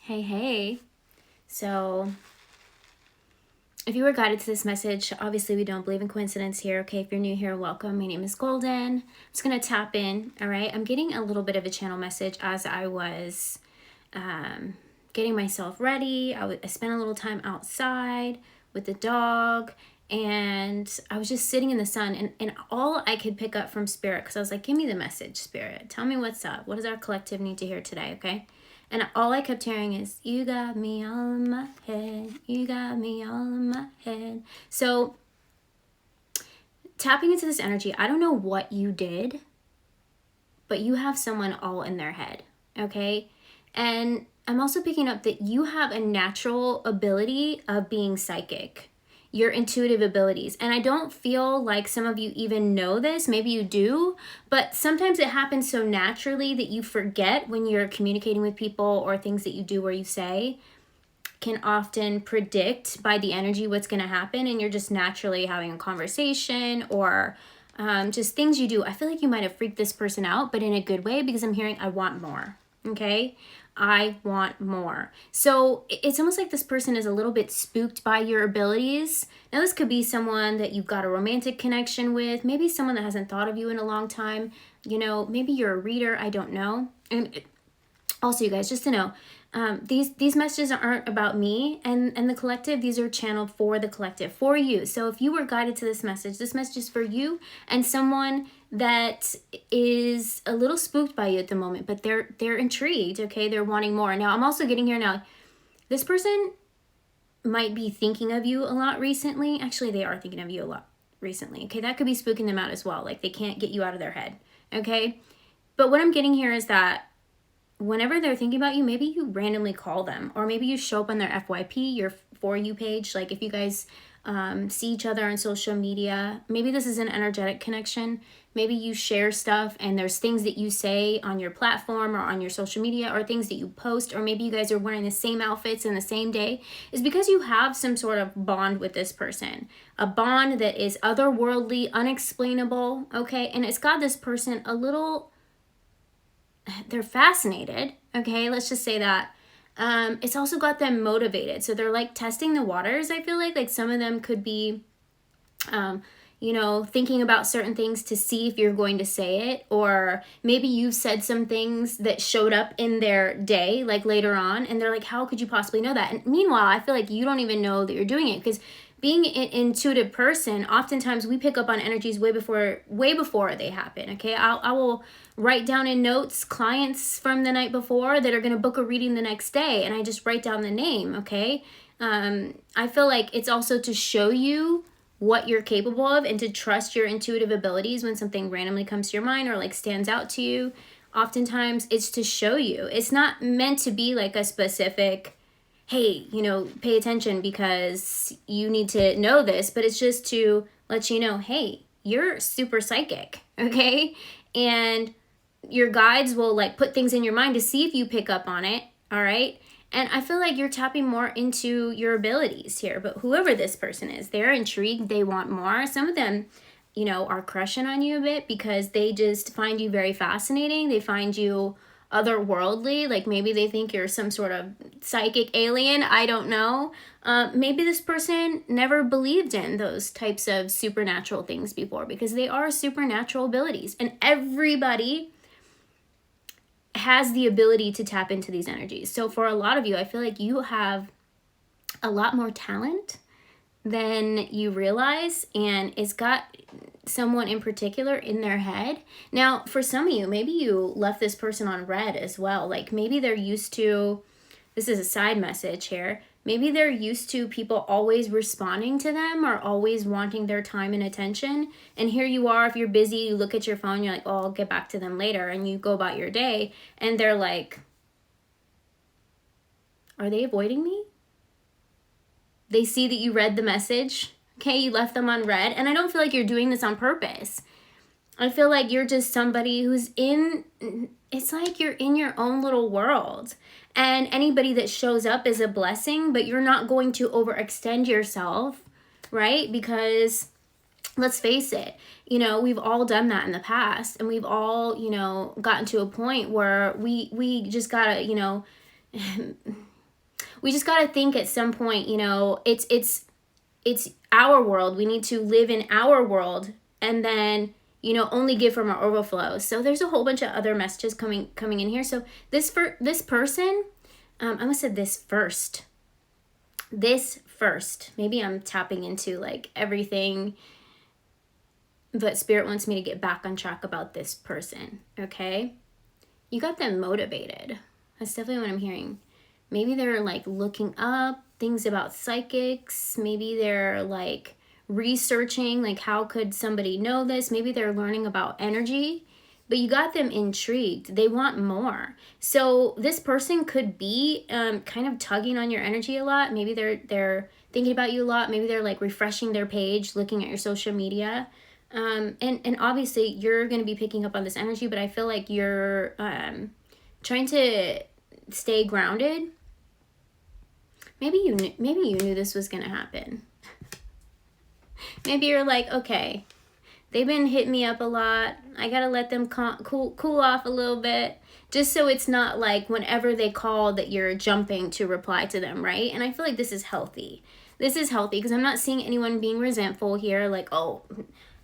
Hey. So, if you were guided to this message, obviously we don't believe in coincidence here. Okay, if you're new here, welcome. My name is Golden. I'm just going to tap in, all right? I'm getting a little bit of a channel message as I was getting myself ready. I spent a little time outside with the dog, and I was just sitting in the sun, and all I could pick up from Spirit, because I was like, give me the message, Spirit. Tell me what's up. What does our collective need to hear today, okay? And all I kept hearing is, you got me all in my head. You got me all in my head. So tapping into this energy, I don't know what you did, but you have someone all in their head, okay? And I'm also picking up that you have a natural ability of being psychic, your intuitive abilities. And I don't feel like some of you even know this. Maybe you do, but sometimes it happens so naturally that you forget when you're communicating with people, or things that you do or you say can often predict by the energy what's going to happen, and you're just naturally having a conversation, or just things you do. I feel like you might have freaked this person out, but in a good way, because I'm hearing, I want more. Okay, I want more. So it's almost like this person is a little bit spooked by your abilities. Now, this could be someone that you've got a romantic connection with, maybe someone that hasn't thought of you in a long time. You know, maybe you're a reader, I don't know. And also, you guys, just to know, these messages aren't about me and the collective. These are channeled for the collective, for you. So if you were guided to this message is for you and someone that is a little spooked by you at the moment, but they're intrigued, okay? They're wanting more. Now, I'm also getting here now, this person might be thinking of you a lot recently. Actually, they are thinking of you a lot recently, okay? That could be spooking them out as well. Like, they can't get you out of their head, okay? But what I'm getting here is that whenever they're thinking about you, maybe you randomly call them, or maybe you show up on their FYP, your For You page. Like, if you guys see each other on social media, maybe this is an energetic connection. Maybe you share stuff and there's things that you say on your platform or on your social media, or things that you post, or maybe you guys are wearing the same outfits in the same day. Is because you have some sort of bond with this person, a bond that is otherworldly, unexplainable, okay? And it's got this person a little, they're fascinated, okay? Let's just say that. It's also got them motivated. So they're like testing the waters, I feel like some of them could be, thinking about certain things to see if you're going to say it, or maybe you've said some things that showed up in their day, like later on, and they're like, how could you possibly know that? And meanwhile, I feel like you don't even know that you're doing it, because being an intuitive person, oftentimes we pick up on energies way before they happen, okay? I will write down in notes clients from the night before that are going to book a reading the next day, and I just write down the name, okay? I feel like it's also to show you what you're capable of, and to trust your intuitive abilities when something randomly comes to your mind or like stands out to you. Oftentimes it's to show you. It's not meant to be like a specific, hey, pay attention because you need to know this, but it's just to let you know, hey, you're super psychic, okay? And your guides will like put things in your mind to see if you pick up on it, all right? And I feel like you're tapping more into your abilities here, but whoever this person is, they're intrigued, they want more. Some of them, are crushing on you a bit because they just find you very fascinating. They find you otherworldly, like maybe they think you're some sort of psychic alien, I don't know. Maybe this person never believed in those types of supernatural things before, because they are supernatural abilities, and everybody has the ability to tap into these energies. So for a lot of you, I feel like you have a lot more talent than you realize, and it's got someone in particular in their head. Now, for some of you, maybe you left this person on red as well. Like maybe they're used to, this is a side message here, maybe they're used to people always responding to them or always wanting their time and attention. And here you are, if you're busy, you look at your phone, you're like, oh, I'll get back to them later. And you go about your day, and they're like, are they avoiding me? They see that you read the message, okay? You left them on red. And I don't feel like you're doing this on purpose. I feel like you're just somebody who's it's like you're in your own little world. And anybody that shows up is a blessing, but you're not going to overextend yourself, right? Because let's face it, we've all done that in the past, and we've all, gotten to a point where we just gotta, we just got to think at some point, you know, it's our world. We need to live in our world, and then, you know, only give from our overflow. So there's a whole bunch of other messages coming in here. So this person, I'm gonna say this first. Maybe I'm tapping into like everything, but Spirit wants me to get back on track about this person. Okay, you got them motivated. That's definitely what I'm hearing. Maybe they're like looking up things about psychics. Maybe they're like researching, like, how could somebody know this? Maybe they're learning about energy, but you got them intrigued. They want more. So this person could be kind of tugging on your energy a lot. Maybe they're thinking about you a lot. Maybe they're like refreshing their page, looking at your social media. And obviously you're going to be picking up on this energy, but I feel like you're trying to stay grounded. Maybe you knew this was going to happen. Maybe you're like, okay, they've been hitting me up a lot. I got to let them cool off a little bit, just so it's not like whenever they call that you're jumping to reply to them, right? And I feel like this is healthy. This is healthy because I'm not seeing anyone being resentful here, like, oh,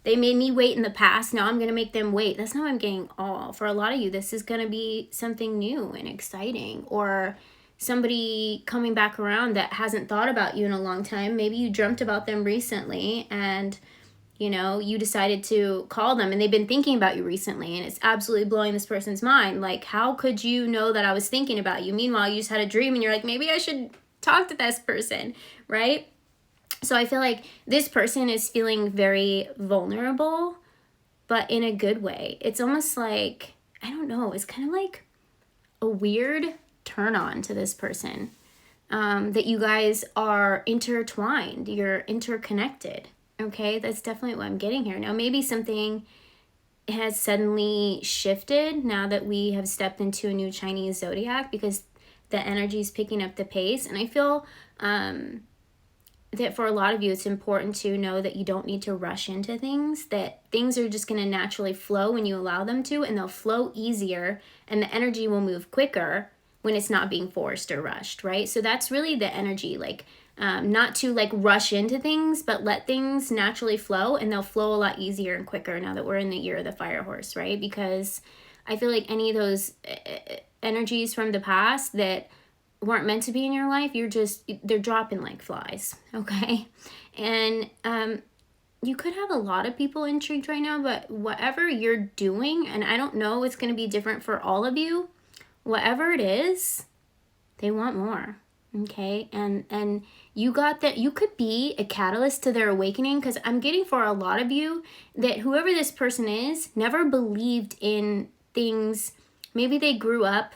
they made me wait in the past, now I'm going to make them wait. That's not what I'm getting all. For a lot of you, this is going to be something new and exciting, or somebody coming back around that hasn't thought about you in a long time. Maybe you dreamt about them recently and, you know, you decided to call them and they've been thinking about you recently, and it's absolutely blowing this person's mind. Like, how could you know that I was thinking about you? Meanwhile, you just had a dream and you're like, maybe I should talk to this person, right? So I feel like this person is feeling very vulnerable, but in a good way. It's almost like, I don't know, it's kind of like a weird turn on to this person, that you guys are intertwined, you're interconnected. Okay, that's definitely what I'm getting here. Now, maybe something has suddenly shifted now that we have stepped into a new Chinese zodiac, because the energy is picking up the pace. And I feel that for a lot of you, it's important to know that you don't need to rush into things, that things are just going to naturally flow when you allow them to, and they'll flow easier, and the energy will move quicker when it's not being forced or rushed, right? So that's really the energy, like, not to like rush into things, but let things naturally flow, and they'll flow a lot easier and quicker now that we're in the year of the fire horse, right? Because I feel like any of those energies from the past that weren't meant to be in your life, they're dropping like flies, okay? And you could have a lot of people intrigued right now, but whatever you're doing, and I don't know, it's going to be different for all of you, whatever it is, they want more, okay? And you got that. You could be a catalyst to their awakening, because I'm getting for a lot of you that whoever this person is never believed in things. Maybe they grew up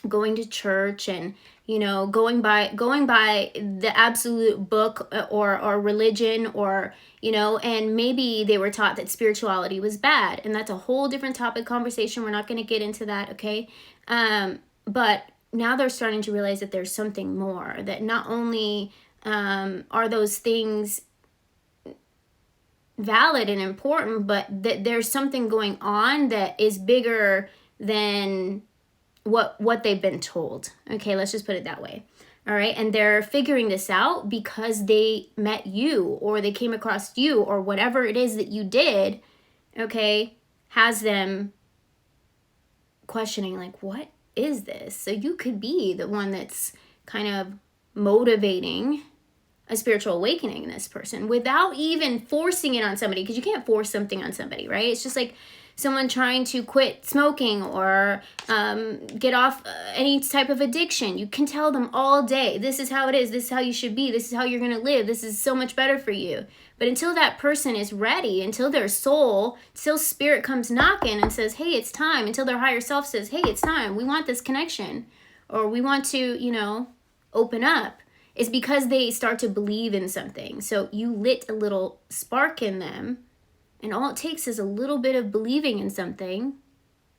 going to church and, you know, going by the absolute book or religion, or, you know, and maybe they were taught that spirituality was bad, and that's a whole different topic conversation. We're not going to get into that, okay? But now they're starting to realize that there's something more, that not only are those things valid and important, but that there's something going on that is bigger than what they've been told. Okay, let's just put it that way. All right, and they're figuring this out because they met you, or they came across you, or whatever it is that you did, okay, has them questioning, like, what is this? So you could be the one that's kind of motivating a spiritual awakening in this person without even forcing it on somebody, because you can't force something on somebody, right? It's just like someone trying to quit smoking or get off any type of addiction. You can tell them all day, this is how it is, this is how you should be, this is how you're going to live, this is so much better for you. But until that person is ready, until their soul, till spirit comes knocking and says, hey, it's time, until their higher self says, hey, it's time, we want this connection, or we want to, you know, open up, is because they start to believe in something. So you lit a little spark in them, and all it takes is a little bit of believing in something,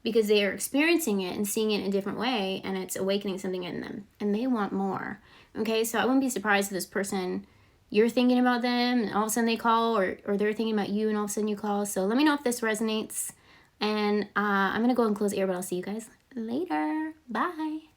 because they are experiencing it and seeing it in a different way, and it's awakening something in them, and they want more. Okay, so I wouldn't be surprised if this person, you're thinking about them and all of a sudden they call, or they're thinking about you and all of a sudden you call. So let me know if this resonates, and I'm gonna go and close the ear, but I'll see you guys later. Bye.